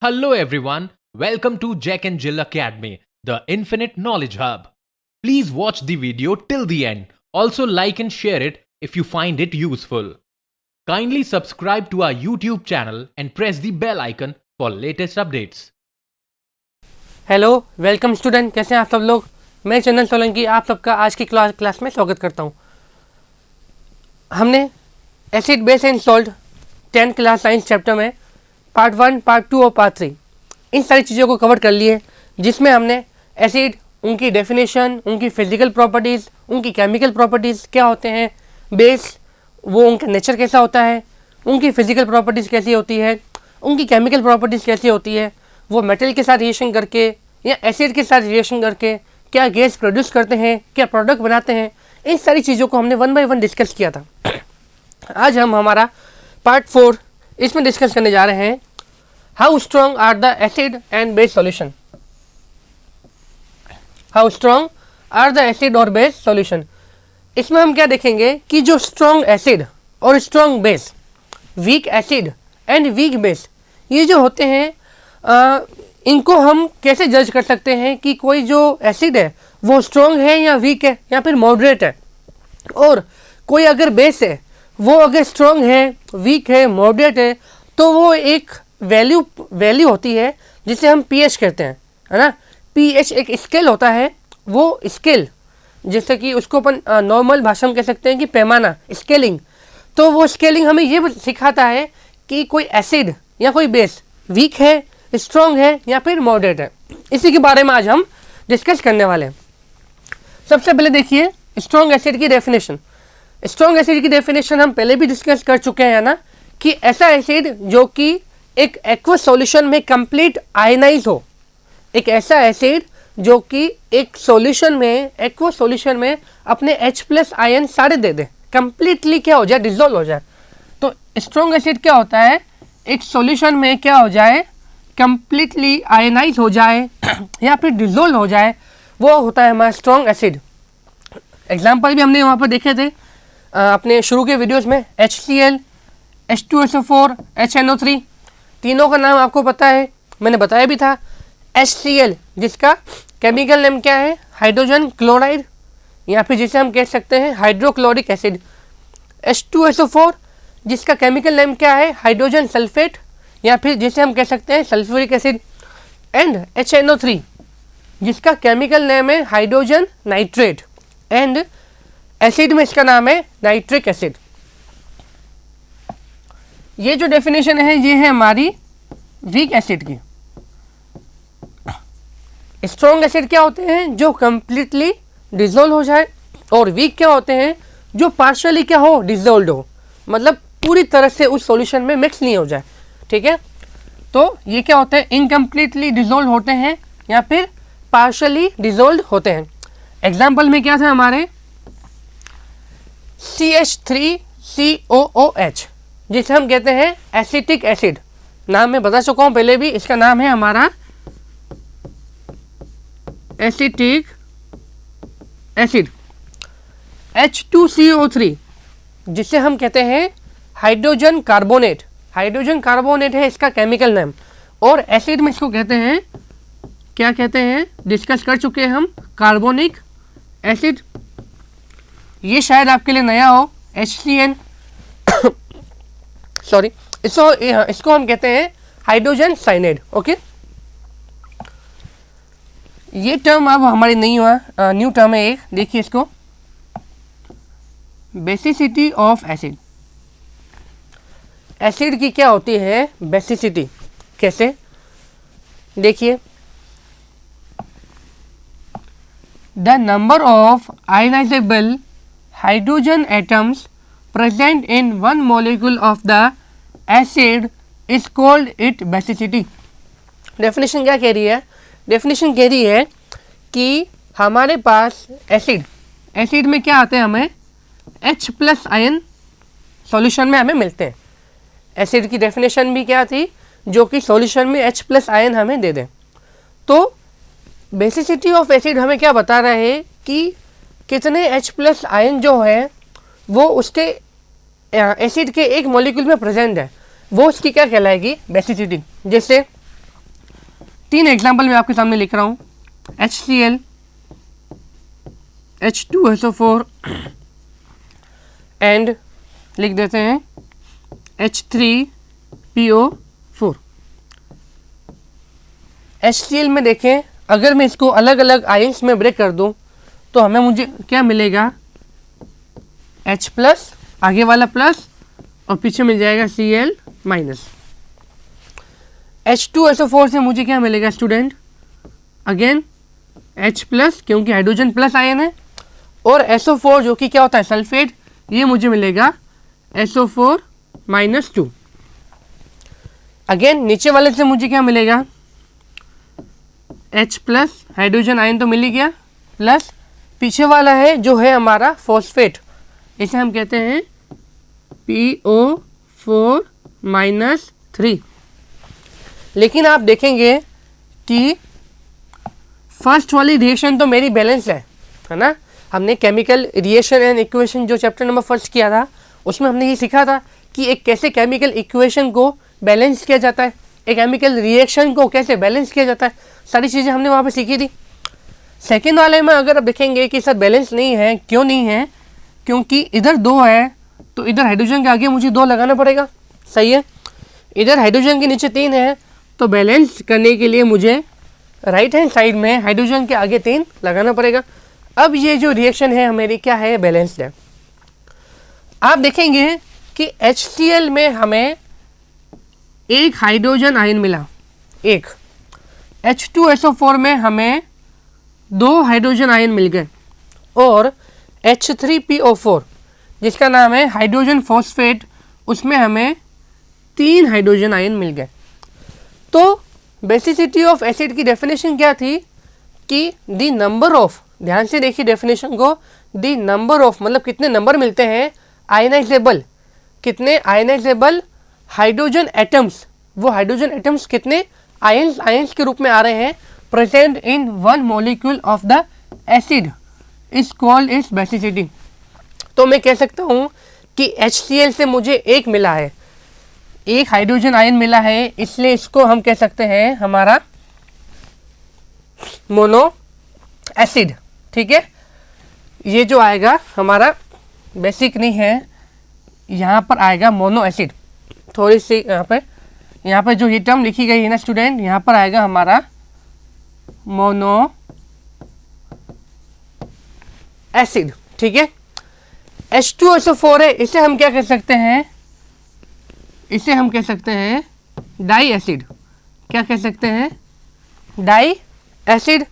Hello everyone, welcome to Jack and Jill Academy, the Infinite Knowledge Hub. Please watch the video till the end. Also like and share it if you find it useful. Kindly subscribe to our YouTube channel and press the bell icon for latest updates. Hello welcome student, कैसे हैं आप सब लोग। मैं चंदन सोलंकी आप सबका आज की क्लास में स्वागत करता हूं। हमने acid base and salt 10th class science chapter में पार्ट 1, पार्ट 2 और पार्ट 3 इन सारी चीज़ों को कवर कर लिए, जिसमें हमने एसिड, उनकी डेफिनेशन, उनकी फिजिकल प्रॉपर्टीज़, उनकी केमिकल प्रॉपर्टीज़ क्या होते हैं, बेस वो उनका नेचर कैसा होता है, उनकी फिजिकल प्रॉपर्टीज़ कैसी होती है, उनकी केमिकल प्रॉपर्टीज़ कैसी होती है, वो मेटल के साथ रिएक्शन करके या एसिड के साथ रिएक्शन करके क्या गैस प्रोड्यूस करते हैं, क्या प्रोडक्ट बनाते हैं, इन सारी चीज़ों को हमने 1 बाय 1 डिस्कस किया था। आज हम हमारा पार्ट 4 इसमें डिस्कस करने जा रहे हैं, how strong are the acid and base solution. How strong are the acid और बेस सॉल्यूशन। इसमें हम क्या देखेंगे कि जो स्ट्रॉन्ग एसिड और strong base, weak acid and weak base, ये जो होते हैं इनको हम कैसे जज कर सकते हैं कि कोई जो एसिड है वो स्ट्रॉन्ग है या वीक है या फिर मॉडरेट है, और कोई अगर बेस है वो अगर स्ट्रॉन्ग है, वीक है, मॉडरेट है, तो वो एक वैल्यू होती है जिसे हम पीएच कहते हैं, है ना। पीएच एक स्केल होता है, वो स्केल जैसे कि उसको अपन नॉर्मल भाषा में कह सकते हैं कि पैमाना, स्केलिंग। तो वो स्केलिंग हमें ये सिखाता है कि कोई एसिड या कोई बेस वीक है, स्ट्रॉन्ग है या फिर मॉडरेट है। इसी के बारे में आज हम डिस्कस करने वाले हैं। सबसे पहले देखिए स्ट्रॉन्ग एसिड की डेफिनेशन। स्ट्रॉन्ग एसिड की डेफिनेशन हम पहले भी डिस्कस कर चुके हैं ना, कि ऐसा एसिड जो कि एक एक्वस सॉल्यूशन में कंप्लीट आयनाइज हो। एक ऐसा एसिड जो कि एक सॉल्यूशन में, एक्वस सॉल्यूशन में अपने H+ आयन सारे दे दे, कंप्लीटली क्या हो जाए, डिसॉल्व हो जाए। तो स्ट्रॉन्ग एसिड क्या होता है, एक सॉल्यूशन में क्या हो जाए, कंप्लीटली आयनाइज हो जाए या फिर डिसॉल्व हो जाए, वो होता है हमारा स्ट्रॉन्ग एसिड। एग्जाम्पल भी हमने वहाँ पर देखे थे अपने शुरू के वीडियोस में, HCl, H2SO4, HNO3, तीनों का नाम आपको पता है, मैंने बताया भी था। HCl जिसका केमिकल नेम क्या है, हाइड्रोजन क्लोराइड, या फिर जिसे हम कह सकते हैं हाइड्रोक्लोरिक एसिड। H2SO4 जिसका केमिकल नेम क्या है, हाइड्रोजन सल्फेट, या फिर जिसे हम कह सकते हैं सल्फ्यूरिक एसिड। एंड HNO3 जिसका केमिकल नेम है हाइड्रोजन नाइट्रेट, एंड एसिड में इसका नाम है नाइट्रिक एसिड। ये जो डेफिनेशन है ये है हमारी वीक एसिड की। स्ट्रॉन्ग एसिड क्या होते हैं, जो कंप्लीटली डिसॉल्व हो जाए, और वीक क्या होते हैं, जो पार्शियली क्या हो, डिसॉल्व हो, मतलब पूरी तरह से उस सॉल्यूशन में मिक्स नहीं हो जाए। ठीक है, तो ये क्या होते हैं, इनकम्प्लीटली डिसॉल्व होते हैं या फिर पार्शियली डिसॉल्व होते हैं। एग्जाम्पल में क्या था हमारे, CH3COOH जिसे हम कहते हैं एसिटिक एसिड। नाम मैं बता चुका हूँ पहले भी, इसका नाम है हमारा एसिटिक एसिड। H2CO3 जिसे हम कहते हैं हाइड्रोजन कार्बोनेट, हाइड्रोजन कार्बोनेट है इसका केमिकल नेम, और एसिड में इसको कहते हैं, क्या कहते हैं, डिस्कस कर चुके हैं हम, कार्बोनिक एसिड। ये शायद आपके लिए नया हो, HCN सॉरी, इसको हम कहते हैं हाइड्रोजन साइनाइड। ओके, ये टर्म अब हमारी नहीं हुआ, न्यू टर्म है एक, देखिए इसको, बेसिसिटी ऑफ एसिड। एसिड की क्या होती है, बेसिसिटी। कैसे, देखिए, the number of ionisable hydrogen atoms present in one molecule of the acid is called its basicity। Definition क्या कह रही है, डेफिनेशन कह रही है कि हमारे पास एसिड में क्या आते हैं, हमें H+ आयन सॉल्यूशन में हमें मिलते हैं। एसिड की डेफिनेशन भी क्या थी, जो कि सॉल्यूशन में H+ आयन हमें दे दें। तो बेसिसिटी ऑफ एसिड हमें क्या बता रहा है कि कितने H+ आयन जो है वो उसके एसिड के एक मॉलिक्यूल में प्रेजेंट है वो उसकी क्या कहलाएगी, बेसिसिटी। जैसे 3 एग्जाम्पल मैं आपके सामने लिख रहा हूँ, HCl, H2SO4 एंड लिख देते हैं H3PO4। HCl में देखें, अगर मैं इसको अलग अलग आयंस में ब्रेक कर दूं तो हमें मुझे क्या मिलेगा, H प्लस, आगे वाला प्लस और पीछे मिल जाएगा Cl माइनस। H2SO4 से मुझे क्या मिलेगा स्टूडेंट, अगेन H प्लस क्योंकि हाइड्रोजन प्लस आयन है, और SO4 जो कि क्या होता है सल्फेट, ये मुझे मिलेगा SO4 माइनस 2। अगेन नीचे वाले से मुझे क्या मिलेगा, H प्लस, हाइड्रोजन आयन तो मिल ही गया, प्लस पीछे वाला है जो है हमारा फॉस्फेट, इसे हम कहते हैं PO4 माइनस 3। लेकिन आप देखेंगे कि फर्स्ट वाली रिएक्शन तो मेरी बैलेंस है ना। हमने केमिकल रिएक्शन एंड इक्वेशन जो चैप्टर नंबर फर्स्ट किया था उसमें हमने ये सीखा था कि एक कैसे केमिकल इक्वेशन को बैलेंस किया जाता है, एक केमिकल रिएक्शन को कैसे बैलेंस किया जाता है, सारी चीज़ें हमने वहाँ पे सीखी थी। सेकेंड वाले में अगर आप देखेंगे कि सर बैलेंस नहीं है, क्यों नहीं है, क्योंकि इधर 2 है तो इधर हाइड्रोजन के आगे मुझे 2 लगाना पड़ेगा, सही है। इधर हाइड्रोजन के नीचे 3 है तो बैलेंस करने के लिए मुझे राइट हैंड साइड में हाइड्रोजन के आगे 3 लगाना पड़ेगा। अब ये जो रिएक्शन है हमारी क्या है, बैलेंस्ड है। आप देखेंगे कि HCl में हमें एक हाइड्रोजन आयन मिला, एक H2SO4 में हमें 2 हाइड्रोजन आयन मिल गए, और H3PO4 जिसका नाम है हाइड्रोजन फॉस्फेट, उसमें हमें 3 हाइड्रोजन आयन मिल गए। तो बेसिसिटी ऑफ एसिड की डेफिनेशन क्या थी कि द नंबर ऑफ, ध्यान से देखिए डेफिनेशन को, द नंबर ऑफ मतलब कितने नंबर मिलते हैं आयनाइजेबल, कितने आयनाइजेबल हाइड्रोजन एटम्स, वो हाइड्रोजन एटम्स कितने आयंस के रूप में आ रहे हैं present in one molecule of the acid is called is basicity. तो मैं कह सकता हूँ कि HCl से मुझे एक मिला है, एक हाइड्रोजन आयन मिला है, इसलिए इसको हम कह सकते हैं हमारा मोनो एसिड, ठीक है। ये जो आएगा हमारा बेसिक नहीं है, यहाँ पर आएगा मोनो एसिड। थोड़ी सी यहाँ पे जो ये टर्म लिखी गई है ना स्टूडेंट, यहाँ पर आएगा हमारा मोनो एसिड, ठीक है। H2SO4 है, इसे हम क्या कह सकते हैं, इसे हम कह सकते हैं डाई एसिड, क्या कह सकते हैं, डाई एसिड।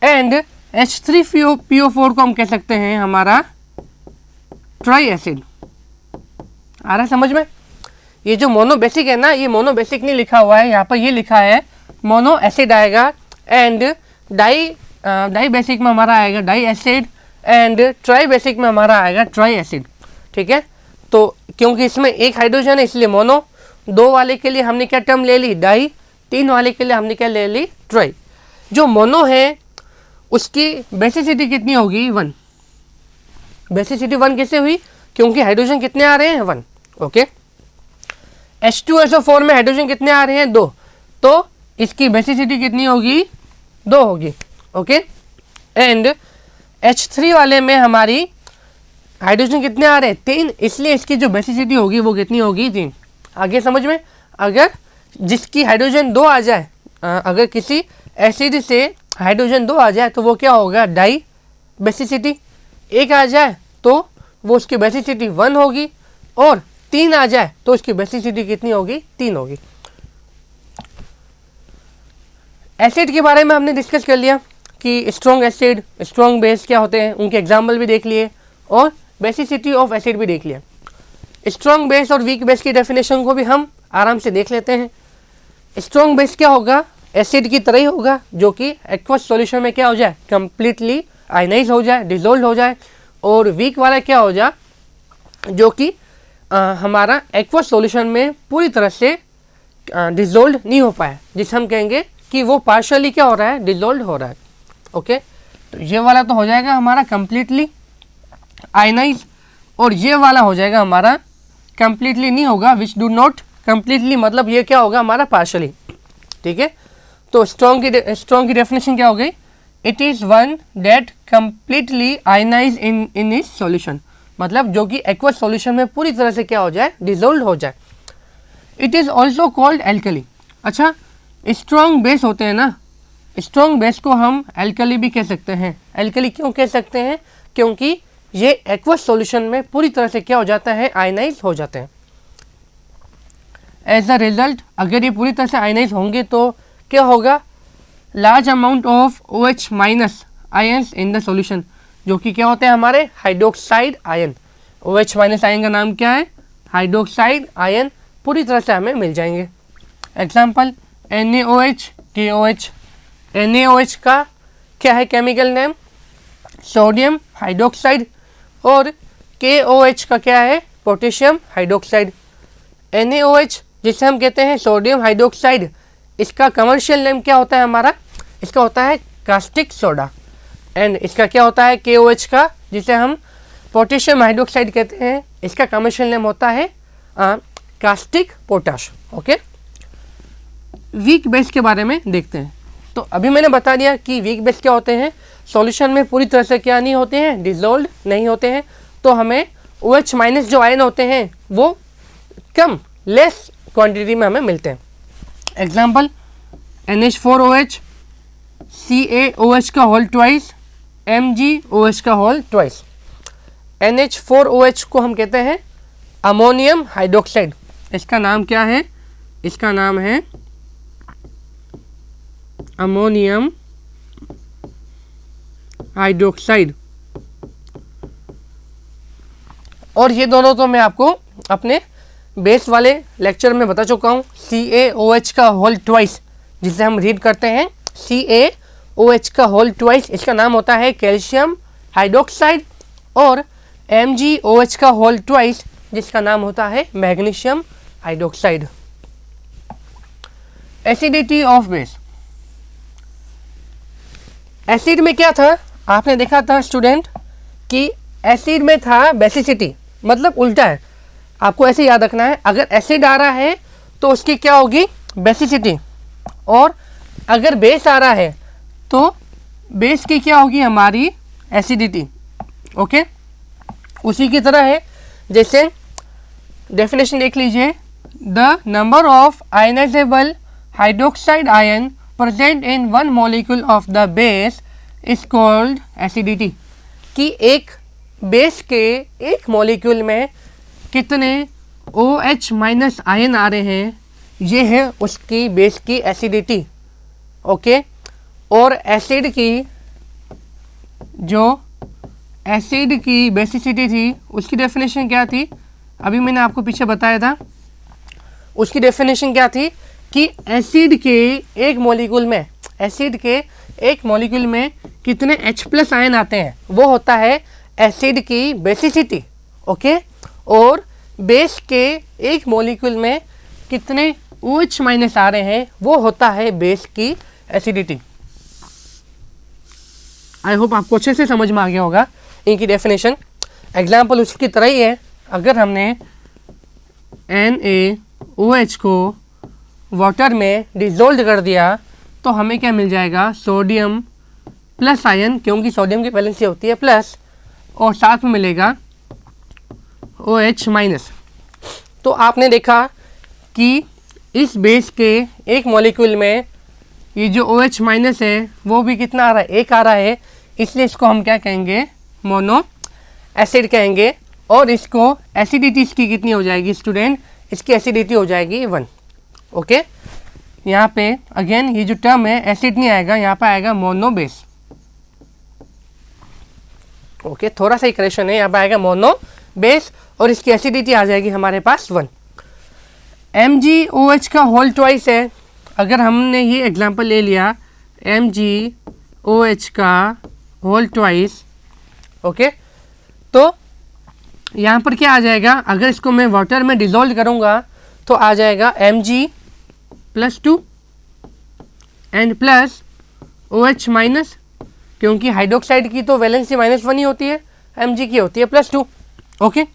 एंड H3PO4 को हम कह सकते हैं हमारा ट्राई एसिड। आ रहा है समझ में। ये जो मोनो बेसिक है ना, ये मोनो बेसिक नहीं लिखा हुआ है, यहाँ पर ये लिखा है मोनो एसिड आएगा, एंड डाई बेसिक में हमारा आएगा di acid, and tri basic में हमारा आएगा ट्राई एसिड, ठीक है। तो क्योंकि इसमें एक हाइड्रोजन है इसलिए मोनो, 2 वाले के लिए हमने क्या टर्म ले ली, डाई, 3 वाले के लिए हमने क्या ले ली, ट्राई। जो मोनो है उसकी बेसिसिटी कितनी होगी, 1। बेसिसिटी 1 कैसे हुई, क्योंकि हाइड्रोजन कितने आ रहे हैं, 1, ओके। H2SO4 में हाइड्रोजन कितने आ रहे हैं, 2, तो इसकी बेसिसिटी कितनी होगी, 2 होगी, ओके। एंड H3 वाले में हमारी हाइड्रोजन कितने आ रहे हैं, 3, इसलिए इसकी जो बेसिसिटी होगी वो कितनी होगी, 3। आगे समझ में। अगर जिसकी हाइड्रोजन 2 आ जाए, अगर किसी एसिड से हाइड्रोजन 2 आ जाए तो वो क्या होगा, डाई बेसिसिटी। 1 आ जाए तो वो उसकी बेसिसिटी 1 होगी, और 3 आ जाए तो उसकी बेसिसिटी कितनी होगी, 3 होगी। एसिड के बारे में हमने डिस्कस कर लिया कि स्ट्रॉन्ग एसिड, स्ट्रॉन्ग बेस क्या होते हैं, उनके एग्जाम्पल भी देख लिए, और बेसिसिटी ऑफ एसिड भी देख लिया। स्ट्रॉन्ग बेस और वीक बेस की डेफिनेशन को भी हम आराम से देख लेते हैं। स्ट्रॉन्ग बेस क्या होगा, एसिड की तरह ही होगा, जो कि एक्वस सॉल्यूशन में क्या हो जाए, कंप्लीटली आयनाइज हो जाए, डिसॉल्व हो जाए। और वीक वाला क्या हो जाए, जो कि हमारा एक्वस सॉल्यूशन में पूरी तरह से डिसॉल्व नहीं हो पाया, जिसे हम कहेंगे कि वो पार्शियली क्या हो रहा है, डिसॉल्व हो रहा है, ओके। तो ये वाला तो हो जाएगा हमारा कंप्लीटली आयनाइज, और ये वाला हो जाएगा हमारा कंप्लीटली नहीं होगा, विच डू नॉट कंप्लीटली मतलब ये क्या होगा हमारा पार्शली, ठीक है। तो स्ट्रॉन्ग की डेफिनेशन क्या हो गई, it is one that completely ionise in is solution, मतलब जो कि एक्वस सॉल्यूशन में पूरी तरह से क्या हो जाए, डिजोल्व हो जाए। It is also called alkali. अच्छा, स्ट्रॉन्ग बेस होते हैं ना, स्ट्रॉन्ग बेस को हम एल्कली भी कह सकते हैं। एल्कली क्यों कह सकते हैं, क्योंकि ये एक्वस सॉल्यूशन में पूरी तरह से क्या हो जाता है, आयनाइज हो जाते हैं। एज अ रिजल्ट अगर ये पूरी तरह से आयनाइज होंगे तो क्या होगा, large amount of OH minus ions in the solution, जो कि क्या होते हैं हमारे hydroxide ion. OH minus ion का नाम क्या है, हाइड्रोक्साइड आयन पूरी तरह से हमें मिल जाएंगे। Example NaOH, KOH। NaOH का क्या है केमिकल नेम, सोडियम हाइड्रोक्साइड, और KOH का क्या है, पोटेशियम हाइड्रोक्साइड। NaOH जिसे हम कहते हैं सोडियम हाइड्रोक्साइड, इसका कमर्शियल नेम क्या होता है हमारा, इसका होता है कास्टिक सोडा। एंड इसका क्या होता है KOH का, जिसे हम पोटेशियम हाइड्रोक्साइड कहते हैं, इसका कमर्शियल नेम होता है caustic potash. Okay, weak base के बारे में देखते हैं। तो अभी मैंने बता दिया कि वीक बेस क्या होते हैं, सॉल्यूशन में पूरी तरह से क्या नहीं होते हैं, डिसॉल्व नहीं होते हैं। तो हमें OH माइनस जो आयन होते हैं वो कम लेस क्वांटिटी में हमें मिलते हैं। एग्जाम्पल NH4OH, CaOH का होल ट्वाइस, MgOH का होल ट्वाइस। NH4OH को हम कहते हैं अमोनियम हाइड्रोक्साइड। इसका नाम क्या है, इसका नाम है अमोनियम हाइड्रोक्साइड। और ये दोनों तो मैं आपको अपने बेस वाले लेक्चर में बता चुका हूँ। CaOH का होल ट्वाइस जिसे हम रीड करते हैं, CaOH का होल ट्वाइस, इसका नाम होता है कैल्शियम हाइड्रोक्साइड। और MgOH का होल ट्वाइस जिसका नाम होता है magnesium hydroxide. Acidity of base, acid में क्या था, आपने देखा था स्टूडेंट कि एसिड में था बेसिसिटी, मतलब उल्टा है। आपको ऐसे याद रखना है, अगर एसिड आ रहा है तो उसकी क्या होगी, बेसिसिटी, और अगर बेस आ रहा है तो बेस की क्या होगी, हमारी एसिडिटी। ओके, उसी की तरह है, जैसे डेफिनेशन देख लीजिए, the number of ionisable hydroxide ion present in one molecule of the base is called acidity. कि एक बेस के एक मॉलिक्यूल में कितने OH माइनस आयन आ रहे हैं, ये है उसकी बेस की एसिडिटी। ओके, और एसिड की जो एसिड की बेसिसिटी थी उसकी डेफिनेशन क्या थी, अभी मैंने आपको पीछे बताया था। उसकी डेफिनेशन क्या थी कि एसिड के एक मॉलिक्यूल में, एसिड के एक मॉलिक्यूल में कितने H+ आयन आते हैं, वो होता है एसिड की बेसिसिटी। ओके, और बेस के एक मॉलिक्यूल में कितने OH माइनस आ रहे हैं, वो होता है बेस की एसिडिटी। आई होप आपको अच्छे से समझ में आ गया होगा इनकी डेफिनेशन। एग्जाम्पल उसकी तरह ही है, अगर हमने NaOH को वाटर में डिसॉल्व कर दिया तो हमें क्या मिल जाएगा, सोडियम प्लस आयन, क्योंकि सोडियम की वैलेंसी होती है प्लस, और साथ में मिलेगा OH माइनस। तो आपने देखा कि इस बेस के एक मॉलिक्यूल में ये जो OH माइनस है वो भी कितना आ रहा है, एक आ रहा है, इसलिए इसको हम क्या कहेंगे, मोनो एसिड कहेंगे। और इसको एसिडिटी इसकी कितनी हो जाएगी स्टूडेंट, इसकी एसिडिटी हो जाएगी 1। ओके, यहाँ पे अगेन ये जो टर्म है एसिड नहीं आएगा, यहाँ पे आएगा मोनो बेस। ओके, थोड़ा सा ही करेक्शन है, यहाँ पे आएगा मोनो बेस और इसकी एसिडिटी आ जाएगी हमारे पास 1। MgOH का होल ट्वाइस है, अगर हमने ये एग्जांपल ले लिया MgOH का होल ट्वाइस, ओके, तो यहाँ पर क्या आ जाएगा, अगर इसको मैं वाटर में डिसॉल्व करूँगा तो आ जाएगा Mg+2 and plus OH minus, क्योंकि हाइड्रोक्साइड की तो वैलेंसी -1 ही होती है, Mg की होती है +2। ओके,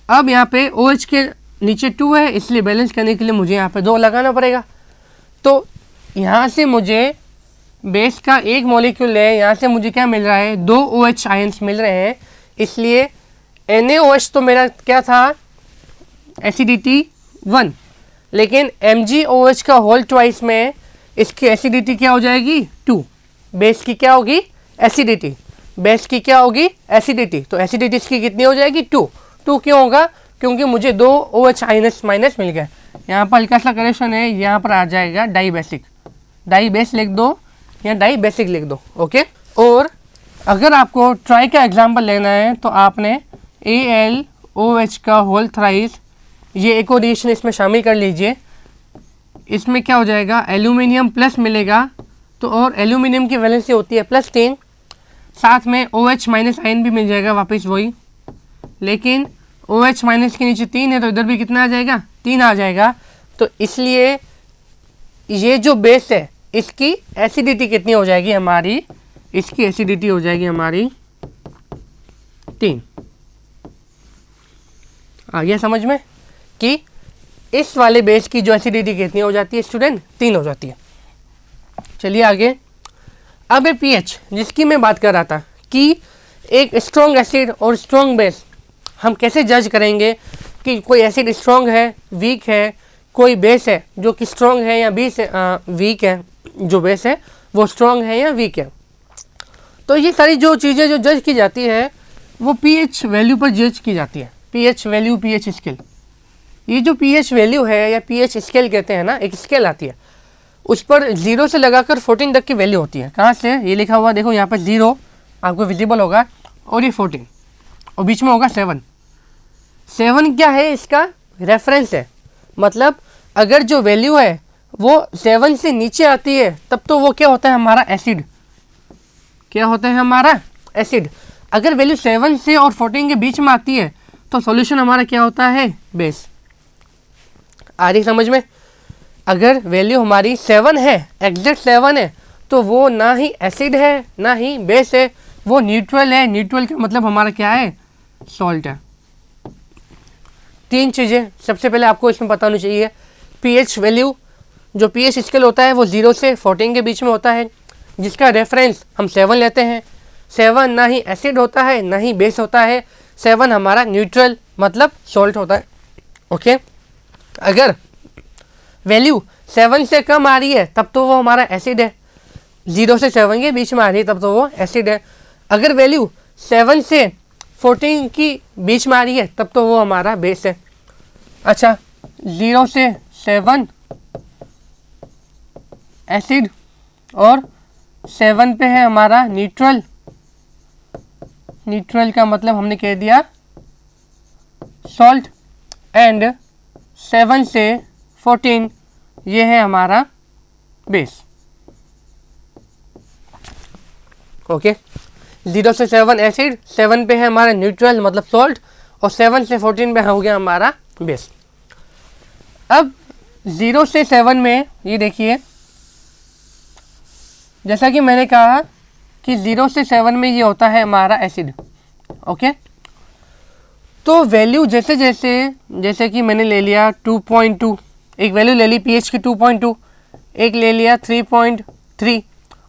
अब यहाँ पे OH के नीचे 2 है, इसलिए बैलेंस करने के लिए मुझे यहाँ पे 2 लगाना पड़ेगा। तो यहाँ से मुझे बेस का एक मॉलिक्यूल है, यहाँ से मुझे क्या मिल रहा है, 2 OH आयंस मिल रहे हैं, इसलिए NaOH तो मेरा क्या था, एसिडिटी 1, लेकिन MgOH का होल ट्वाइस में इसकी एसिडिटी क्या हो जाएगी 2। बेस की क्या होगी, एसिडिटी, बेस की क्या होगी, एसिडिटी, तो एसिडिटी इसकी कितनी हो जाएगी 2। क्यों होगा, क्योंकि मुझे 2 OH आयनस माइनस मिल गए। यहाँ पर हल्का सा करेक्शन है, यहाँ पर आ जाएगा डाइबेसिक, डाइबेस लिख दो या डाइबेसिक लिख दो, ओके। और अगर आपको ट्राई का एग्जाम्पल लेना है तो आपने AlOH का होल थ्राइस, ये एक और रिएक्शन इसमें शामिल कर लीजिए। इसमें क्या हो जाएगा, एल्यूमिनियम प्लस मिलेगा, तो और एल्यूमिनियम की वैलेंसी होती है +3, साथ में OH माइनस आयन भी मिल जाएगा वापस वही, लेकिन OH माइनस के नीचे 3 है तो इधर भी कितना आ जाएगा, 3 आ जाएगा। तो इसलिए ये जो बेस है इसकी एसिडिटी कितनी हो जाएगी हमारी, इसकी एसिडिटी हो जाएगी हमारी 3। आ गया समझ में कि इस वाले बेस की जो एसिडिटी कितनी हो जाती है स्टूडेंट, 3 हो जाती है। चलिए आगे। अब पीएच जिसकी मैं बात कर रहा था कि एक स्ट्रॉन्ग एसिड और स्ट्रॉन्ग बेस हम कैसे जज करेंगे कि कोई एसिड स्ट्रॉन्ग है, वीक है, कोई बेस है जो कि स्ट्रॉन्ग है या वीक है, जो बेस है वो स्ट्रॉन्ग है या वीक है। तो ये सारी जो चीज़ें जो जज की जाती है वो पीएच वैल्यू पर जज की जाती है। पीएच वैल्यू, पीएच स्केल, ये जो पीएच वैल्यू है या पीएच स्केल कहते हैं ना, एक स्केल आती है, उस पर 0 से लगाकर 14 तक की वैल्यू होती है। कहाँ से, ये लिखा हुआ देखो यहाँ पर 0 आपको विजिबल होगा, और ये 14 और बीच में होगा 7। 7 क्या है, इसका रेफरेंस है, मतलब अगर जो वैल्यू है वो 7 से नीचे आती है तब तो वो क्या होता है हमारा एसिड, क्या होता है हमारा एसिड। अगर वैल्यू 7 से और 14 के बीच में आती है तो सॉल्यूशन हमारा क्या होता है, बेस। आ रही समझ में। अगर वैल्यू हमारी 7 है, एग्जैक्ट 7 है, तो वो ना ही एसिड है ना ही बेस है, वो न्यूट्रल है। न्यूट्रल का मतलब हमारा क्या है, सॉल्ट है। 3 चीज़ें सबसे पहले आपको इसमें पता होनी चाहिए। पीएच वैल्यू, जो पीएच स्केल होता है वो 0 से 14 के बीच में होता है, जिसका रेफरेंस हम 7 लेते हैं। 7 ना ही एसिड होता है ना ही बेस होता है, 7 हमारा न्यूट्रल मतलब सॉल्ट होता है, ओके। अगर वैल्यू 7 से कम आ रही है तब तो वो हमारा एसिड है, 0 से 7 के बीच में आ रही है तब तो वो एसिड है। अगर वैल्यू 7 से 14 की बीच में आ रही है तब तो वो हमारा बेस है। अच्छा, 0 से 7 एसिड और 7 पे है हमारा न्यूट्रल। न्यूट्रल का मतलब हमने कह दिया सॉल्ट, एंड 7 से 14 ये है हमारा बेस, ओके। 0 से 7 एसिड, 7 पे है हमारा न्यूट्रल मतलब सॉल्ट, और 7 से 14 पे हो गया हमारा बेस। अब 0 से 7 में ये देखिए, जैसा कि मैंने कहा कि 0 से 7 में ये होता है हमारा एसिड, ओके। तो वैल्यू जैसे कि मैंने ले लिया 2.2, एक वैल्यू ले ली पीएच की 2.2, एक ले लिया 3.3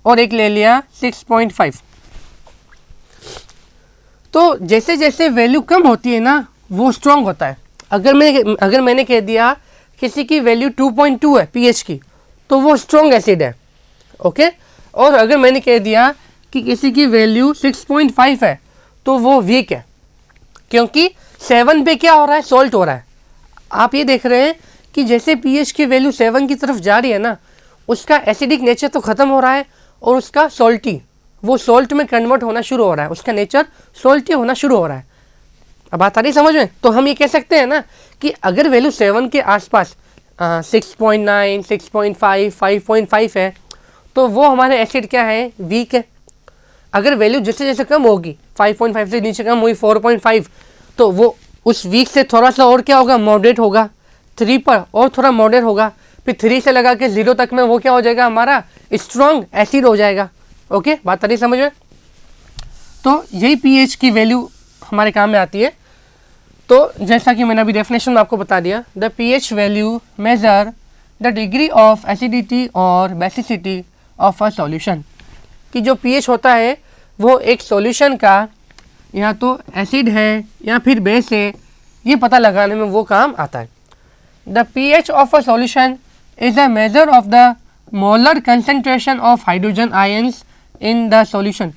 और एक ले लिया 6.5। तो जैसे जैसे वैल्यू कम होती है ना वो स्ट्रॉन्ग होता है। अगर मैंने कह दिया किसी की वैल्यू 2.2 है पीएच की तो वो स्ट्रॉन्ग एसिड है, ओके। और अगर मैंने कह दिया कि किसी की वैल्यू 6.5 है तो वो वीक है, क्योंकि 7 पे क्या हो रहा है, सॉल्ट हो रहा है। आप ये देख रहे हैं कि जैसे पीएच की वैल्यू 7 की तरफ जा रही है ना, उसका एसिडिक नेचर तो ख़त्म हो रहा है और उसका सॉल्टी, वो सॉल्ट में कन्वर्ट होना शुरू हो रहा है, उसका नेचर सॉल्टी होना शुरू हो रहा है। अब बात आ रही समझ में। तो हम ये कह सकते हैं ना कि अगर वैल्यू 7 के आसपास 6.9, 6.5, 5.5 है तो वो हमारे एसिड क्या है, वीक है। अगर वैल्यू जैसे जैसे कम होगी, 5.5 से नीचे कम हुई 4.5, तो वो उस वीक से थोड़ा सा और क्या होगा, मॉडरेट होगा। 3 पर और थोड़ा मॉडरेट होगा, फिर 3 से लगा के 0 तक में वो क्या हो जाएगा, हमारा स्ट्रॉन्ग एसिड हो जाएगा, ओके। बात आ रही समझ में। तो यही पीएच की वैल्यू हमारे काम में आती है। तो जैसा कि मैंने अभी डेफिनेशन में आपको बता दिया, the pH value measure the degree of acidity और बेसिसिटी ऑफ अ सॉल्यूशन, कि जो pH होता है वो एक सॉल्यूशन का या तो एसिड है या फिर बेस है, ये पता लगाने में वो काम आता है। The pH of a solution is a measure of the molar concentration of hydrogen ions in the solution.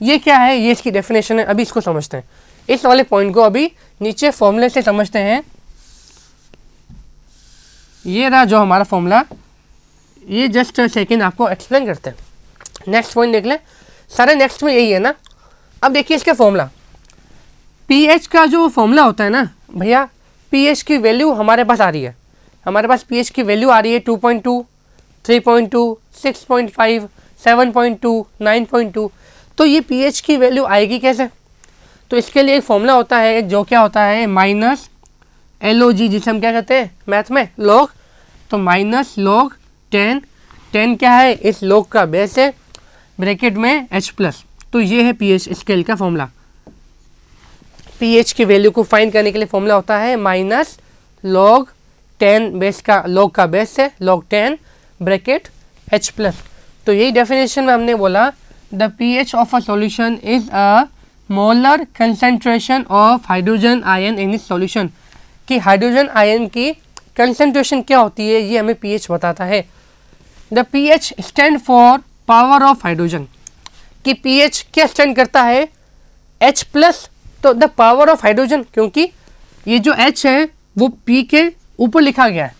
ये क्या है, ये इसकी डेफिनेशन है। अभी इसको समझते हैं, इस वाले पॉइंट को अभी नीचे फॉर्मूले से समझते हैं। ये रहा जो हमारा फॉर्मूला, ये जस्ट सेकंड आपको एक्सप्लेन करते हैं। नेक्स्ट पॉइंट देख लें, सारे नेक्स्ट में यही है ना। अब देखिए इसका फॉर्मूला, pH का जो फॉर्मूला होता है ना भैया, pH की वैल्यू हमारे पास आ रही है, हमारे पास pH की वैल्यू आ रही है 2.2, 3.2, 6.5, 7.2, 9.2। तो ये pH की वैल्यू आएगी कैसे? तो इसके लिए एक फॉर्मूला होता है जो क्या होता है, माइनस LOG, जिसे हम क्या कहते हैं मैथ में लॉग। तो माइनस लॉग 10, 10 क्या है, इस लॉग का बेस है, ब्रैकेट में H+। तो ये है pH स्केल का फॉर्मूला। pH की वैल्यू को फाइंड करने के लिए फॉर्मूला होता है माइनस लॉग 10, बेस का लॉग का बेस है लॉग 10 ब्रैकेट H+। तो यही डेफिनेशन में हमने बोला, the pH of a solution is a molar concentration of hydrogen ion इन इस सॉल्यूशन, कि हाइड्रोजन आयन की कंसंट्रेशन क्या होती है ये हमें pH बताता है। The pH stand for power of hydrogen, कि pH क्या स्टैंड करता है, H+। तो द पावर ऑफ हाइड्रोजन, क्योंकि ये जो H है वो P के ऊपर लिखा गया है,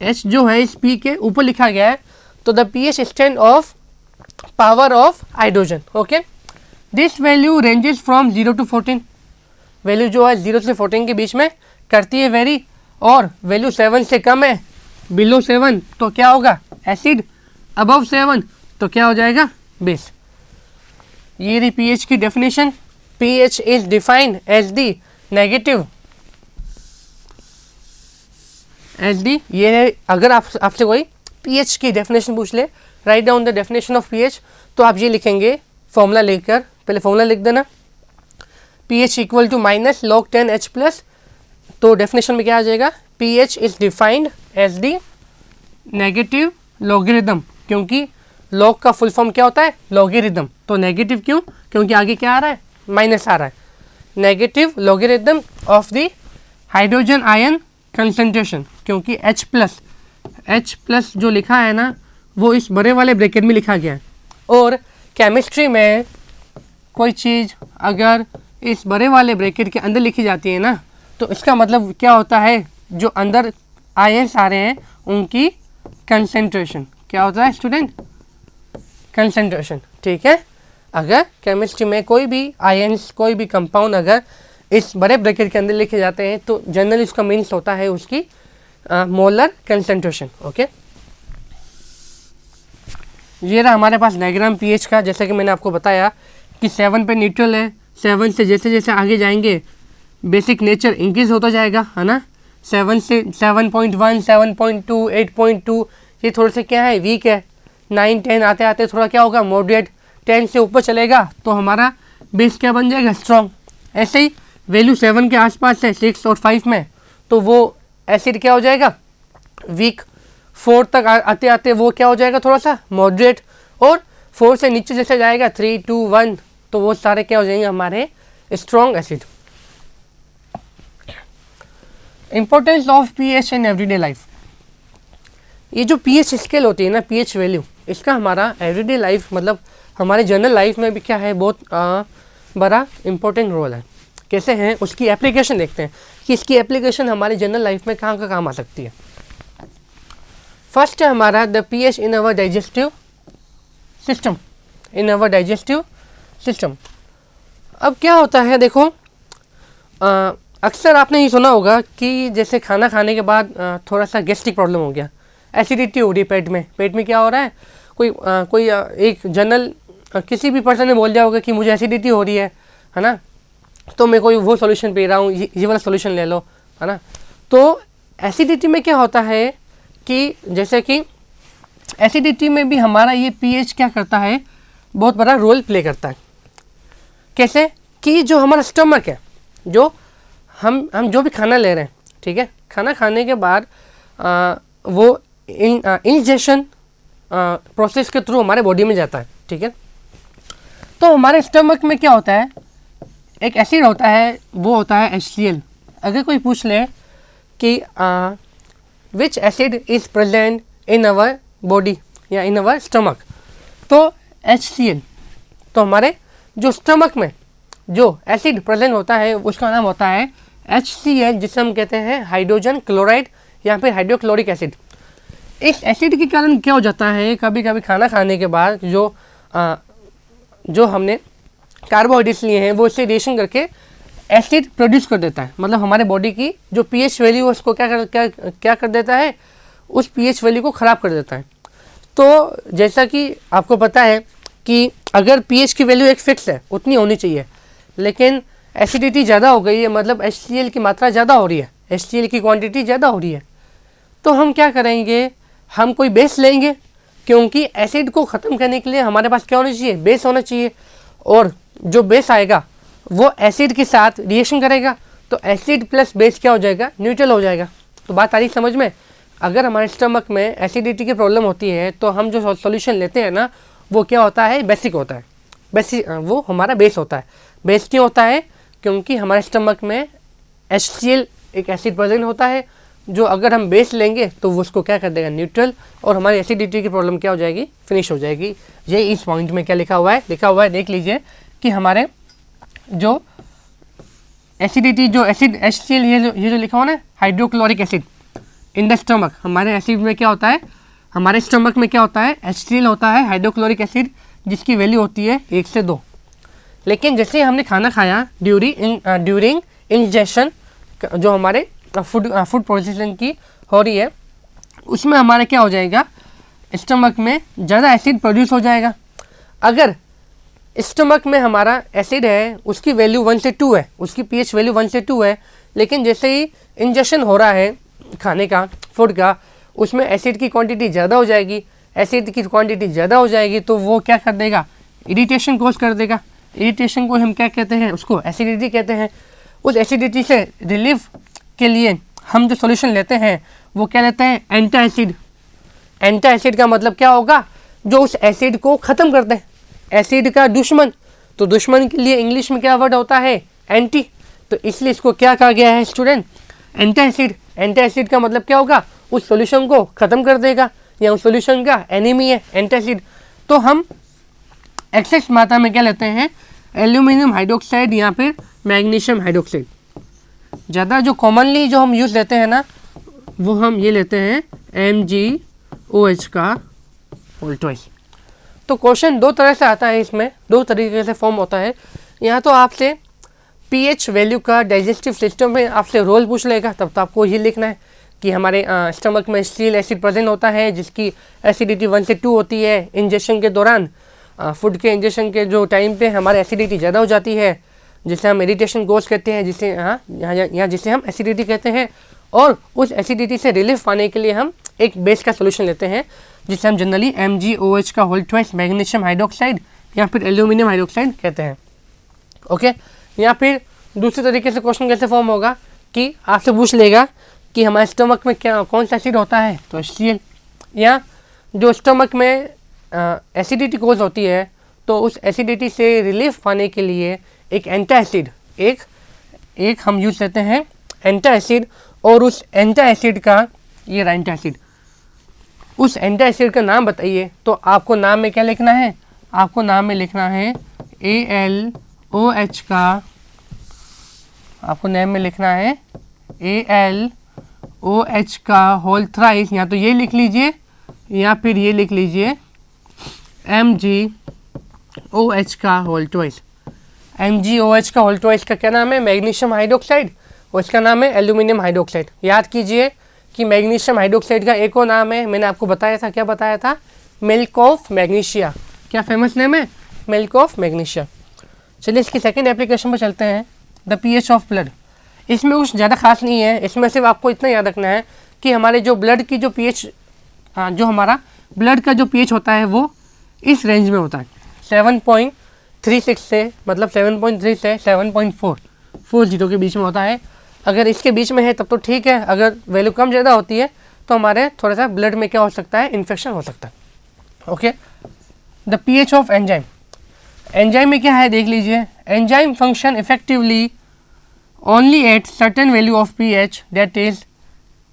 H जो है इस P के ऊपर लिखा गया है। तो the pH stand of power of hydrogen. Okay, this value ranges from 0 to 14, value जो है 0 से 14 के बीच में करती है वेरी, और वैल्यू 7 से कम है, बिलो 7 तो क्या होगा एसिड, अबव 7 तो क्या हो जाएगा बेस। ये रही pH की definition. pH is defined as the negative, as the, ये है। अगर आपसे कोई pH की डेफिनेशन पूछ ले, write down the definition of pH, तो आप ये लिखेंगे फॉर्मूला लेकर, पहले फॉर्मूला लिख देना, pH equal to minus log 10 H+। तो डेफिनेशन में क्या आ जाएगा, pH is defined as the negative logarithm, क्योंकि लॉग का फुल फॉर्म क्या होता है लॉगरिदम। तो नेगेटिव क्यों, क्योंकि आगे क्या आ रहा है माइनस आ रहा है, negative logarithm of the hydrogen ion concentration, क्योंकि H+ जो लिखा है ना वो इस बड़े वाले ब्रैकेट में लिखा गया है। और केमिस्ट्री में कोई चीज़ अगर इस बड़े वाले ब्रैकेट के अंदर लिखी जाती है ना, तो इसका मतलब क्या होता है, जो अंदर आयंस आ रहे हैं उनकी कंसंट्रेशन क्या होता है स्टूडेंट, कंसंट्रेशन। ठीक है, अगर केमिस्ट्री में कोई भी आयंस, कोई भी कंपाउंड अगर इस बड़े ब्रैकेट के अंदर लिखे जाते हैं तो जनरली उसका मीन्स होता है उसकी मोलर कंसंट्रेशन। ओके, ये रहा हमारे पास डायग्राम pH का। जैसा कि मैंने आपको बताया कि 7 पे न्यूट्रल है, 7 से जैसे जैसे आगे जाएंगे बेसिक नेचर इंक्रीज होता जाएगा, है ना। 7 से 7.1, 7.2, 8.2 ये थोड़े से क्या है वीक है। 9, 10 आते आते थोड़ा क्या होगा मॉडरेट, 10 से ऊपर चलेगा तो हमारा बेस क्या बन जाएगा स्ट्रॉन्ग। ऐसे ही वैल्यू 7 के आसपास है, 6 और 5 में, तो वो एसिड क्या हो जाएगा वीक। 4 तक आते आते वो क्या हो जाएगा थोड़ा सा मॉडरेट, और 4 से नीचे जैसे जाएगा 3, 2, 1 तो वो सारे क्या हो जाएंगे हमारे strong acid. Importance of pH in everyday life, ये जो pH स्केल होती है ना, pH वैल्यू, इसका हमारा एवरीडे लाइफ मतलब हमारे जनरल लाइफ में भी क्या है बहुत बड़ा इंपॉर्टेंट रोल है। कैसे हैं उसकी एप्लीकेशन देखते हैं कि इसकी एप्लीकेशन हमारे जनरल लाइफ में कहाँ काम आ सकती है। फर्स्ट है हमारा the pH in our digestive system, in our digestive system. अब क्या होता है देखो, अक्सर आपने ये सुना होगा कि जैसे खाना खाने के बाद थोड़ा सा गैस्ट्रिक प्रॉब्लम हो गया, एसिडिटी हो रही है पेट में क्या हो रहा है, कोई एक जनरल किसी भी पर्सन ने बोल दिया होगा कि मुझे एसिडिटी हो रही है ना, तो मैं कोई वो सॉल्यूशन पी रहा हूँ, ये वाला सॉल्यूशन ले लो, है ना। तो एसिडिटी में क्या होता है कि जैसे कि एसिडिटी में भी हमारा ये pH क्या करता है, बहुत बड़ा रोल प्ले करता है। कैसे कि जो हमारा स्टमक है, जो हम जो भी खाना ले रहे हैं, ठीक है, खाना खाने के बाद वो इंजेशन प्रोसेस के थ्रू हमारे बॉडी में जाता है, ठीक है। तो हमारे स्टमक में क्या होता है, एक एसिड होता है, वो होता है HCl। अगर कोई पूछ ले कि विच acid is present in our body या इन अवर स्टमक, तो HCl। तो हमारे जो स्टमक में जो एसिड प्रेजेंट होता है उसका नाम होता है HCl, जिसे हम कहते हैं हाइड्रोजन क्लोराइड या फिर हाइड्रोक्लोरिक एसिड। इस एसिड के कारण क्या हो जाता है, कभी कभी खाना खाने के बाद जो हमने कार्बोहाइड्रेट्स लिए हैं वो इससे रिएक्शन करके एसिड प्रोड्यूस कर देता है। मतलब हमारे बॉडी की जो pH वैल्यू है उसको क्या कर देता है, उस pH वैल्यू को ख़राब कर देता है। तो जैसा कि आपको पता है कि अगर pH की वैल्यू एक फिक्स है, उतनी होनी चाहिए, लेकिन एसिडिटी ज़्यादा हो गई है, मतलब HCl की मात्रा ज़्यादा हो रही है, HCl की क्वांटिटी ज़्यादा हो रही है, तो हम क्या करेंगे, हम कोई बेस लेंगे, क्योंकि एसिड को ख़त्म करने के लिए हमारे पास क्या होना चाहिए, बेस होना चाहिए। और जो बेस आएगा वो एसिड के साथ रिएक्शन करेगा, तो एसिड प्लस बेस क्या हो जाएगा, न्यूट्रल हो जाएगा। तो बात आ रही समझ में। अगर हमारे स्टमक में एसिडिटी की प्रॉब्लम होती है तो हम जो सॉल्यूशन लेते हैं ना, वो क्या होता है, बेसिक होता है। बेसिक वो हमारा बेस होता है। बेस क्यों होता है, क्योंकि हमारे स्टमक में HCl एक एसिड प्रेजेंट होता है, जो अगर हम बेस लेंगे तो वो उसको क्या कर देगा, न्यूट्रल, और हमारी एसिडिटी की प्रॉब्लम क्या हो जाएगी, फिनिश हो जाएगी। ये इस पॉइंट में क्या लिखा हुआ है, देख लीजिए कि हमारे जो एसिडिटी, जो एसिड HCl, ये जो लिखा हुआ ना, hydrochloric acid in the stomach, हमारे एसिड में क्या होता है, हमारे स्टमक में क्या होता है, HCl होता है, हाइड्रोक्लोरिक एसिड, जिसकी वैल्यू होती है 1 से 2। लेकिन जैसे हमने खाना खाया ड्यूरिंग इंजेशन, जो हमारे फूड प्रोसेसिंग की हो रही है, उसमें हमारा क्या हो जाएगा, स्टमक में ज़्यादा एसिड प्रोड्यूस हो जाएगा। अगर स्टमक में हमारा एसिड है, उसकी वैल्यू 1 से 2 है, उसकी pH वैल्यू 1 से 2 है, लेकिन जैसे ही इंजेक्शन हो रहा है खाने का, फूड का, उसमें एसिड की क्वांटिटी ज़्यादा हो जाएगी। एसिड की क्वांटिटी ज़्यादा हो जाएगी तो वो क्या कर देगा, इरिटेशन कोज कर देगा। इरिटेशन को हम क्या कहते हैं, उसको एसिडिटी कहते हैं। उस एसिडिटी से रिलीफ के लिए हम जो सॉल्यूशन लेते हैं वो क्या लेते हैं, एंटाएसिड। एंटाएसिड का मतलब क्या होगा, जो उस एसिड को ख़त्म कर दे, एसिड का दुश्मन। तो दुश्मन के लिए इंग्लिश में क्या वर्ड होता है, एंटी। तो इसलिए इसको क्या कहा गया है स्टूडेंट, एंटाएसिड। एंटाएसिड का मतलब क्या होगा, उस सॉल्यूशन को ख़त्म कर देगा, या उस सॉल्यूशन का एनिमी है एंटाएसिड। तो हम एक्सेस मात्रा में क्या लेते हैं, एल्यूमिनियम हाइड्रोक्साइड या फिर मैग्नीशियम हाइड्रोक्साइड। ज़्यादा जो कॉमनली जो हम यूज़ लेते हैं ना, वो हम ये लेते हैं MgOH का होल ट्वाइस। तो क्वेश्चन दो तरह से आता है, इसमें दो तरीके से फॉर्म होता है। यहाँ तो आपसे pH वैल्यू का डाइजेस्टिव सिस्टम में आपसे रोल पूछ लेगा, तब तो आपको ये लिखना है कि हमारे स्टमक में HCl एसिड प्रेजेंट होता है, जिसकी एसिडिटी 1 से 2 होती है। इंजेक्शन के दौरान फूड के इंजेक्शन के जो टाइम पे हमारे एसिडिटी ज़्यादा हो जाती है, जिसे हम इरिटेशन कोज कहते हैं, जिसे यहाँ जिसे हम एसिडिटी कहते हैं। और उस एसिडिटी से रिलीफ पाने के लिए हम एक बेस का सोल्यूशन लेते हैं, जिसे हम जनरली MgOH का होल ट्वाइस मैग्नीशियम हाइड्रोक्साइड या फिर एल्यूमिनियम हाइड्रोक्साइड कहते हैं। ओके, या फिर दूसरे तरीके से क्वेश्चन कैसे फॉर्म होगा कि आपसे पूछ लेगा कि हमारे स्टमक में क्या कौन सा एसिड होता है, तो HCl। या जो स्टमक में एसिडिटी कोज होती है, तो उस एसिडिटी से रिलीफ पाने के लिए एक एंटाएसिड, एक हम यूज लेते हैं एंटाएसिड। और उस एंटाएसिड का, ये रहा एंटाएसिड, उस एंटाएसिड का नाम बताइए। तो आपको नाम में क्या लिखना है, आपको नाम में लिखना है AlOH का, आपको नेम में लिखना है AlOH का होल थ्राइस, या तो ये लिख लीजिए या फिर ये लिख लीजिए MgOH का होल ट्वाइस। MgOH का होल ट्वाइस का क्या नाम है, मैग्नीशियम हाइड्रोक्साइड, और इसका नाम है एल्यूमिनियम हाइड्रोक्साइड। याद कीजिए कि मैग्नीशियम हाइड्रोक्साइड का एक और नाम है, मैंने आपको बताया था, क्या बताया था, मिल्क ऑफ मैग्नीशिया। क्या फेमस नेम है, मिल्क ऑफ मैग्नीशिया। चलिए इसकी सेकंड एप्लीकेशन पर चलते हैं, द pH ऑफ ब्लड। इसमें कुछ ज़्यादा खास नहीं है, इसमें सिर्फ आपको इतना याद रखना है कि हमारे जो ब्लड की जो pH, जो हमारा ब्लड का जो pH होता है वो इस रेंज में होता है, 7.36 से, मतलब 7.3 से 7.4, 0 के बीच में होता है। अगर इसके बीच में है तब तो ठीक है, अगर वैल्यू कम ज़्यादा होती है तो हमारे थोड़ा सा ब्लड में क्या हो सकता है, इन्फेक्शन हो सकता है। Okay, the pH of enzyme, enzyme में क्या है देख लीजिए। Enzyme function effectively only at certain value of pH, that is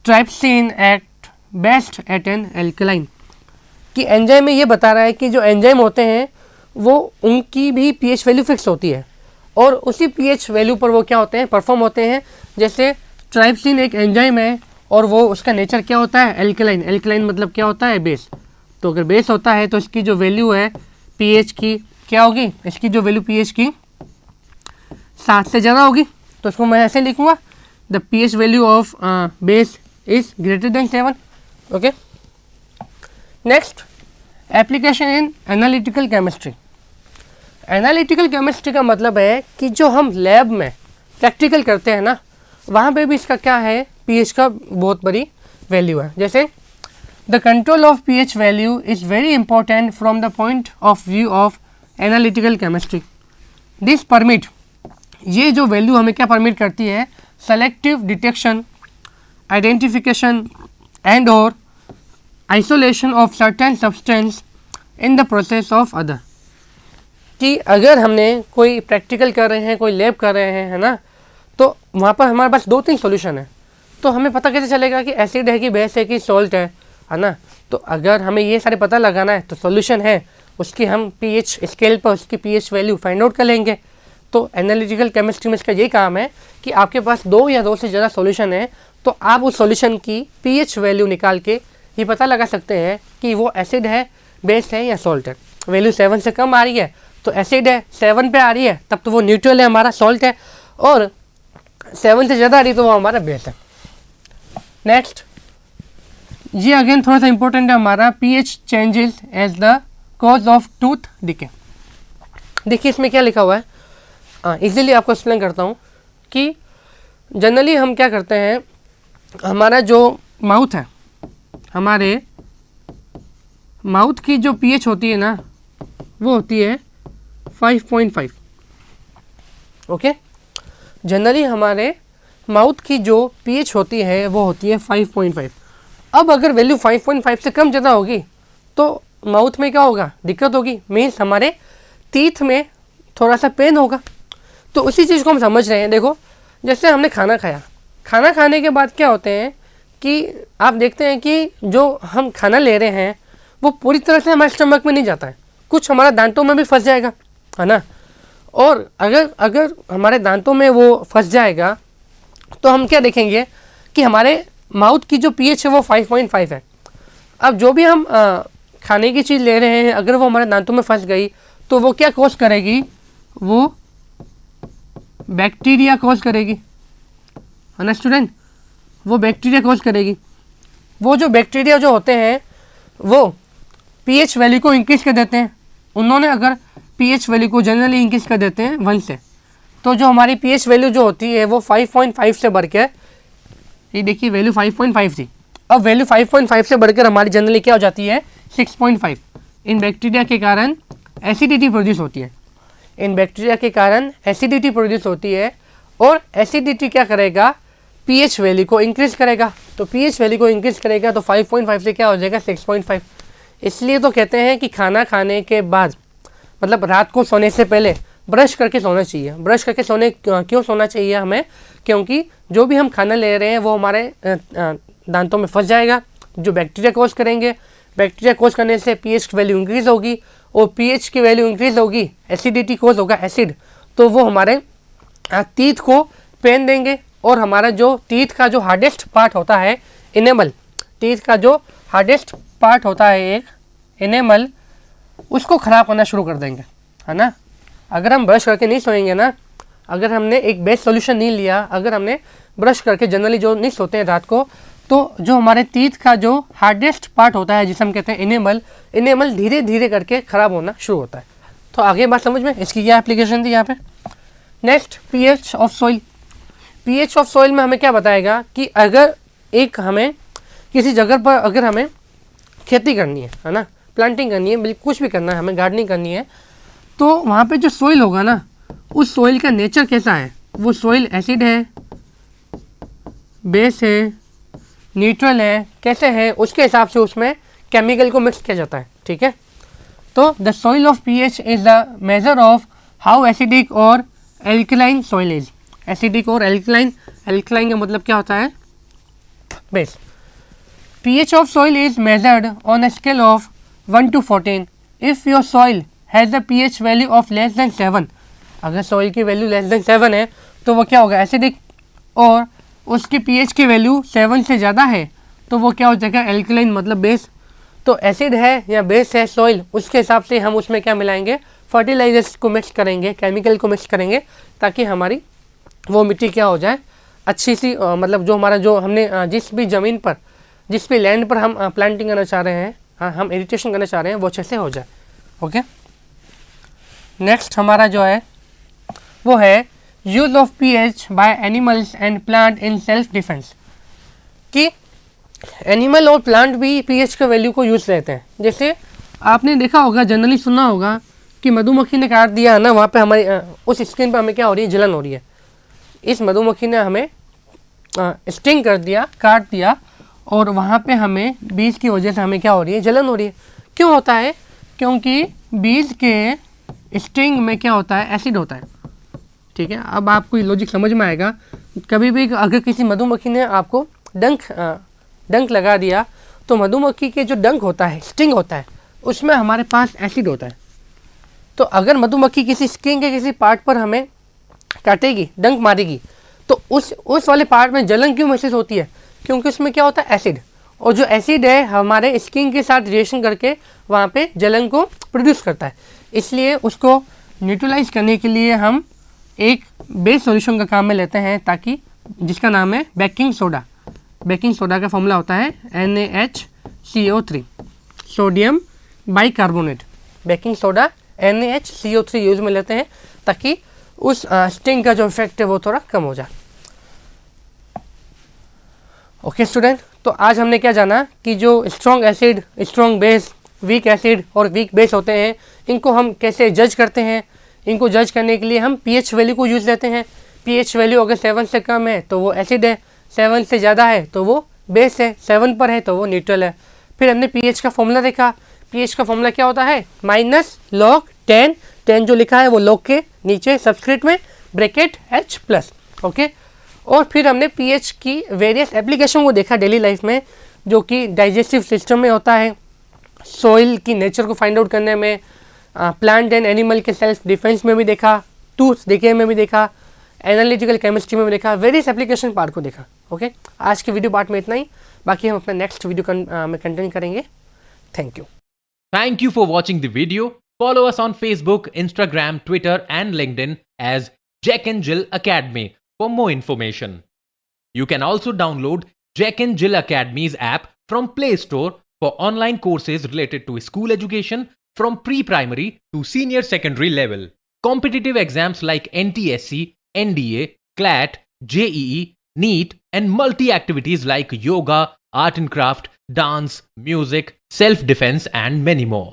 trypsin act best at an alkaline. कि एंजाइम में ये बता रहा है कि जो एंजाइम होते हैं वो उनकी भी pH वैल्यू फिक्स होती है और उसी pH वैल्यू पर वो क्या होते हैं, परफॉर्म होते हैं। जैसे ट्राइप्सिन एक एंजाइम है और वो उसका नेचर क्या होता है, एल्कलाइन। एल्कलाइन मतलब क्या होता है, बेस। तो अगर बेस होता है तो इसकी जो वैल्यू है pH की क्या होगी, इसकी जो वैल्यू pH की 7 से ज़्यादा होगी। तो इसको मैं ऐसे लिखूँगा, the pH value of base is greater than 7। Okay, next application in analytical chemistry. Analytical chemistry का मतलब है कि जो हम लैब में प्रैक्टिकल करते हैं ना, वहाँ पे भी इसका क्या है, pH का बहुत बड़ी वैल्यू है। जैसे the control of pH value is very important from the point of view of analytical chemistry. This permit, ये जो वैल्यू हमें क्या परमिट करती है, सेलेक्टिव डिटेक्शन, आइडेंटिफिकेशन एंड और isolation of certain substance in the process of other. कि अगर हमने कोई प्रैक्टिकल कर रहे हैं, कोई लैब कर रहे हैं, है ना, तो वहाँ पर हमारे पास 2-3 सॉल्यूशन है। तो हमें पता कैसे चलेगा कि एसिड है कि बेस है कि सॉल्ट है ना। तो अगर हमें ये सारे पता लगाना है तो सॉल्यूशन है, उसकी हम pH स्केल पर उसकी pH वैल्यू फाइंड आउट कर लेंगे। तो एनालिटिकल केमिस्ट्री में इसका यही काम है कि आपके पास 2 या 2 से ज़्यादा सॉल्यूशन है, तो आप उस सॉल्यूशन की pH वैल्यू निकाल के ये पता लगा सकते हैं कि वो एसिड है, बेस है या सॉल्ट है। वैल्यू 7 से कम आ रही है तो एसिड है, 7 पे आ रही है तब तो वो न्यूट्रल है, हमारा सॉल्ट है, और 7 से ज़्यादा आ रही है तो वो हमारा बेस है। नेक्स्ट, ये अगेन थोड़ा सा इंपॉर्टेंट है हमारा, pH changes as the cause of tooth decay. देखिए इसमें क्या लिखा हुआ है, इजीली आपको एक्सप्लेन करता हूँ कि जनरली हम क्या करते हैं, हमारा जो माउथ है, हमारे माउथ की जो pH होती है ना, वो होती है 5.5। ओके, जनरली हमारे माउथ की जो pH होती है वो होती है 5.5। अब अगर वैल्यू 5.5 से कम ज़्यादा होगी तो माउथ में क्या होगा, दिक्कत होगी, मीन्स हमारे टीथ में थोड़ा सा पेन होगा। तो उसी चीज़ को हम समझ रहे हैं। देखो, जैसे हमने खाना खाया, खाना खाने के बाद क्या होते हैं कि आप देखते हैं कि जो हम खाना ले रहे हैं वो पूरी तरह से हमारे स्टमक में नहीं जाता है, कुछ हमारा दांतों में भी फंस जाएगा, है ना। और अगर हमारे दांतों में वो फंस जाएगा तो हम क्या देखेंगे कि हमारे माउथ की जो pH है वो 5.5 है। अब जो भी हम खाने की चीज़ ले रहे हैं, अगर वो हमारे दांतों में फंस गई तो वो क्या कॉज करेगी, वो बैक्टीरिया कॉज करेगी, है ना स्टूडेंट, वो बैक्टीरिया कॉज करेगी। वो जो बैक्टीरिया जो होते हैं वो pH वैल्यू को इंक्रीज़ कर देते हैं। उन्होंने अगर pH वैल्यू को जनरली इंक्रीज़ कर देते हैं 1 से, तो जो हमारी pH वैल्यू जो होती है वो 5.5 से बढ़कर, ये देखिए वैल्यू 5.5 थी, अब वैल्यू 5.5 से बढ़कर हमारी जनरली क्या हो जाती है 6.5। इन बैक्टीरिया के कारण एसिडिटी प्रोड्यूस होती है, इन बैक्टीरिया के कारण एसिडिटी प्रोड्यूस होती है, और एसिडिटी क्या करेगा, pH वैल्यू को इंक्रीज़ करेगा। तो pH वैल्यू को इंक्रीज़ करेगा तो 5.5 से क्या हो जाएगा 6.5। इसलिए तो कहते हैं कि खाना खाने के बाद, मतलब रात को सोने से पहले ब्रश करके सोना चाहिए। ब्रश करके क्यों सोना चाहिए हमें, क्योंकि जो भी हम खाना ले रहे हैं वो हमारे दांतों में फंस जाएगा, जो बैक्टीरिया कॉज करेंगे। बैक्टीरिया कॉज करने से pH की वैल्यू इंक्रीज़ होगी, और pH की वैल्यू इंक्रीज़ होगी, एसिडिटी कॉज होगा, एसिड, तो वो हमारे टीथ को पेन देंगे, और हमारा जो टीथ का जो हार्डेस्ट पार्ट होता है इनेमल, टीथ का जो हार्डेस्ट पार्ट होता है एक इनेमल, उसको ख़राब करना शुरू कर देंगे, है ना। अगर हम ब्रश करके नहीं सोएंगे ना, अगर हमने एक बेस्ट सॉल्यूशन नहीं लिया, अगर हमने ब्रश करके जनरली जो नहीं सोते हैं रात को, तो जो हमारे टीथ का जो हार्डेस्ट पार्ट होता है जिसे हम कहते हैं इनेमल धीरे धीरे करके ख़राब होना शुरू होता है। तो आगे बात समझ में, इसकी क्या एप्लीकेशन थी यहाँ पे। Next, pH of soil. pH of soil में हमें क्या बताएगा कि अगर एक हमें किसी जगह पर अगर हमें खेती करनी है ना, प्लांटिंग करनी है, बिल्कुल कुछ भी करना है, हमें गार्डनिंग करनी है, तो वहाँ पे जो सॉइल होगा ना, उस सॉइल का नेचर कैसा है, वो सॉइल एसिड है, बेस है, न्यूट्रल है, कैसे है, उसके हिसाब से उसमें केमिकल को मिक्स किया जाता है। ठीक है, तो the soil of pH is the measure of how acidic और एल्कलाइन सॉइल इज। एसिडिक और एल्कलाइन, एल्कलाइन का मतलब क्या होता है, base. pH of soil is measured on a scale of 1 to 14. If your soil has a pH value of less than 7, अगर soil की value less than 7 है तो वो क्या होगा, एसिडिक, और उसकी pH की वैल्यू 7 से ज़्यादा है तो वो क्या हो जाएगा, एल्कलाइन मतलब बेस। तो एसिड है या बेस है सॉइल, उसके हिसाब से हम उसमें क्या मिलाएंगे, फर्टिलाइजर्स को मिक्स करेंगे, केमिकल को मिक्स करेंगे, ताकि हमारी वो मिट्टी क्या हो जाए, अच्छी सी मतलब जो हमारा जो हमने जिस भी ज़मीन पर, जिस भी लैंड पर हम प्लांटिंग करना चाह रहे हैं, हाँ हम इरिटेशन करना चाह रहे हैं, वो अच्छे से हो जाए। ओके, नेक्स्ट हमारा जो है वो है use of pH by animals and plant in self defence, कि एनिमल और प्लांट भी पीएच के वैल्यू को यूज लेते हैं। जैसे आपने देखा होगा, जनरली सुना होगा कि मधुमक्खी ने काट दिया है ना, वहाँ पे हमारी उस स्किन पे हमें क्या हो रही है, जलन हो रही है। इस मधुमक्खी ने हमें स्टिंग कर दिया, काट दिया, और वहाँ पे हमें बीज की वजह से हमें क्या हो रही है, जलन हो रही है। क्यों होता है, क्योंकि बीज के स्टिंग में क्या होता है, एसिड होता है। ठीक है, अब आपको ये लॉजिक समझ में आएगा। कभी भी अगर किसी मधुमक्खी ने आपको डंक लगा दिया, तो मधुमक्खी के जो डंक होता है, स्टिंग होता है, उसमें हमारे पास एसिड होता है। तो अगर मधुमक्खी किसी स्किन के किसी पार्ट पर हमें काटेगी, डंक मारेगी, तो उस वाले पार्ट में जलन क्यों महसूस होती है, क्योंकि उसमें क्या होता है, एसिड। और जो एसिड है हमारे स्किन के साथ रिएक्शन करके वहाँ पे जलन को प्रोड्यूस करता है। इसलिए उसको न्यूट्रलाइज करने के लिए हम एक बेस सॉल्यूशन का काम में लेते हैं, ताकि जिसका नाम है बेकिंग सोडा। बेकिंग सोडा का फॉर्मूला होता है NaHCO3, sodium bicarbonate. Baking soda NaHCO3 use में लेते हैं, ताकि उस स्टिंग का जो इफेक्ट है वो थोड़ा कम हो जाए। ओके स्टूडेंट, तो आज हमने क्या जाना कि जो strong acid, strong base, weak acid और वीक बेस होते हैं, इनको हम कैसे जज करते हैं। इनको जज करने के लिए हम पीएच वैल्यू को यूज़ लेते हैं। पीएच वैल्यू अगर 7 से कम है तो वो एसिड है, 7 से ज़्यादा है तो वो बेस है, 7 पर है तो वो न्यूट्रल है। फिर हमने पीएच का फॉर्मूला देखा। पीएच का फॉर्मूला क्या होता है, -log10, 10 जो लिखा है वो लॉग के नीचे सबस्क्रिप्ट में ब्रैकेट H+। ओके, और फिर हमने पीएच की वेरियस एप्लीकेशन को देखा डेली लाइफ में, जो कि डाइजेस्टिव सिस्टम में होता है, सॉइल की नेचर को फाइंड आउट करने में, प्लांट एंड एनिमल के सेल्फ डिफेंस में भी देखा, टूथ देखने में भी देखा, एनालिटिकल केमिस्ट्री में भी देखा, वेरियस एप्लीकेशन पार्ट को देखा। ओके, आज के वीडियो पार्ट में इतना ही, बाकी हम अपना नेक्स्ट वीडियो में कंटिन्यू करेंगे। Thank you. Thank you for watching the video. Follow us on Facebook, Instagram, Twitter, and LinkedIn as Jack and Jill Academy for more information. You can also download Jack and Jill Academy's app from Play Store for online courses related to school education from pre-primary to senior secondary level. Competitive exams like NTSC, NDA, CLAT, JEE, NEET, and multi-activities like yoga, art and craft, dance, music, self-defense, and many more.